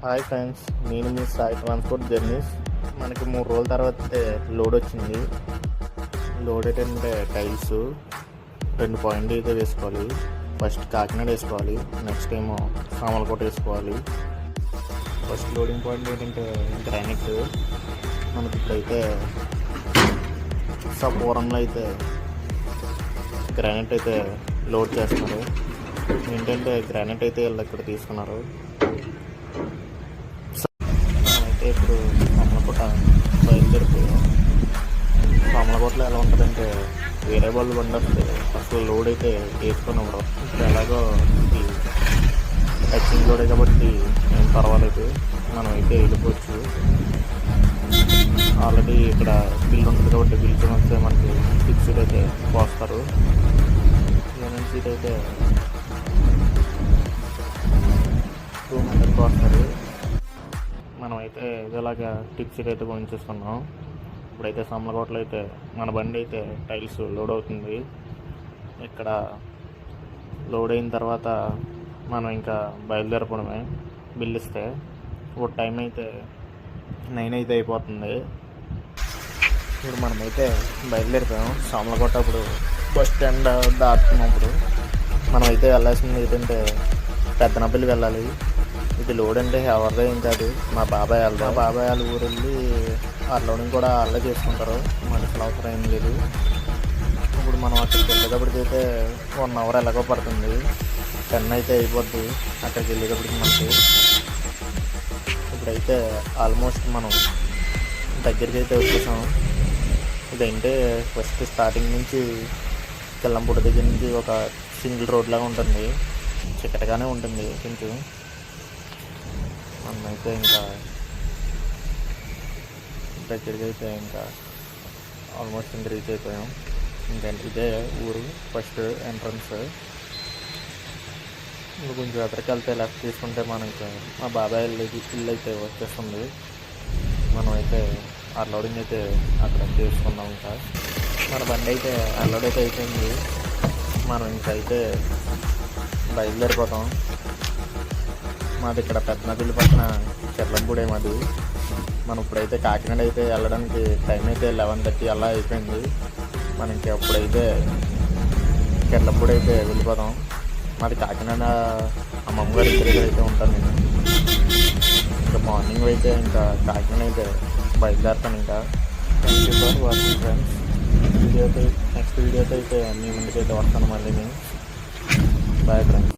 Hi friends, నేను మీ Sai transport journeys. మనకి 3 రోజుల తర్వాత లోడ్ వచ్చింది. లోడ్ ఏంటంటే టైల్స్ 2 పాయింట్లు అయితే వేసుకోవాలి. ఫస్ట్ కాకినాడ వేసుకోవాలి, నెక్స్ట్ ఏమో సామలకోట వేసుకోవాలి. ఫస్ట్ లోడింగ్ పాయింట్ ఏంటంటే గ్రానైట్. మనకి ఇప్పుడైతే సపూరంలో అయితే గ్రానైట్ అయితే లోడ్ చేస్తున్నారు. ఏంటంటే గ్రానైట్ అయితే వీళ్ళు ఇక్కడ తీసుకున్నారు. అయితే ఇప్పుడు సామలకోట బయలుదేరిపోయాం. సామలకోటలో ఎలా ఉంటుందంటే వేరే వాళ్ళు బండి వస్తే అసలు లోడ్ అయితే వేసుకొని ఇవ్వడం. ఇప్పుడు ఎలాగో ఈ టచింగ్ లోడే కాబట్టి ఏం పర్వాలేదు, మనం అయితే వెళ్ళిపోవచ్చు. ఆల్రెడీ ఇక్కడ బిల్ ఉంటుంది కాబట్టి బిల్తో వస్తే మనకి ఫిక్స్డ్ అయితే పోస్తారు. సీట్ అయితే 200 పోస్తారు. మనమైతే ఇలాగా టిప్స్ అయితే కొనిచేసుకున్నాం. ఇప్పుడైతే సామలకోటలో అయితే మన బండి అయితే టైల్స్ లోడ్ అవుతుంది. ఇక్కడ లోడ్ అయిన తర్వాత మనం ఇంకా బయలుదేరపడమే. బిల్ ఇస్తే ఇప్పుడు టైం అయితే 9 అయితే అయిపోతుంది. ఇప్పుడు మనమైతే బయలుదేరిపోయాం. సామలకోట ఇప్పుడు బస్ స్టాండ్ దాటుతున్నప్పుడు మనమైతే వెళ్ళాల్సింది ఏంటంటే పెద్దనపల్లి వెళ్ళాలి. ఇది లోడ్ అంటే ఎవరిదే ఏం కాదు, మా బాబాయ్ వాళ్ళ ఊరు వెళ్ళి లోడింగ్ కూడా వాళ్ళే చేసుకుంటారు. మనసులో అవసరం ఏం లేదు. ఇప్పుడు మనం అక్కడికి వెళ్ళేటప్పటికి అయితే 1 అవర్ ఎలాగో పడుతుంది. 10 అయితే అయిపోద్ది అక్కడికి వెళ్ళేటప్పటికి మనకి. ఇప్పుడైతే ఆల్మోస్ట్ మనం దగ్గరికి అయితే వచ్చేసాం. ఇదంటే ఫస్ట్ స్టార్టింగ్ నుంచి కిల్లంపూడి దగ్గర నుంచి ఒక సింగిల్ రోడ్ లాగా ఉంటుంది. చిక్కటగానే ఉంటుంది కొంచెం. మనమైతే ఇంకా దగ్గరికి అయితే ఇంకా ఆల్మోస్ట్ ఇంకా రీచ్ అయిపోయాం. ఇంకా ఇదే ఊరు ఫస్ట్ ఎంట్రన్స్. ఇంకా కొంచెం ఎక్కడికి వెళ్తే లెఫ్ట్ తీసుకుంటే మనకి మా బాబాయ్ ఇల్లు అయితే వచ్చేస్తుంది. మనమైతే అన్లోడింగ్ అయితే అక్కడ చేసుకున్నాం. ఇంకా మన బండి అయితే అన్లోడ్ అయితే అయిపోయింది. మనం ఇంకైతే బయలుదేరిపోతాం. మాది ఇక్కడ పెద్దనపల్లి పక్కన కిల్లంపూడి మాది. మనం ఇప్పుడైతే కాకినాడ అయితే వెళ్ళడానికి టైం అయితే 11:30 అలా అయిపోయింది. మనం ఇంకా ఎప్పుడైతే కిల్లంపూడి అయితే వెళ్ళిపోతాం. మాది కాకినాడ అమ్మమ్మ గారి దగ్గర అయితే ఉంటాను నేను. ఇంకా మార్నింగ్ అయితే ఇంకా కాకినాడ అయితే బయలుదేరుతాను. ఇంకా thank you for watching friends. Next వీడియోతో అయితే మీ ముందుకైతే వస్తాను మళ్ళీ. Bye friends.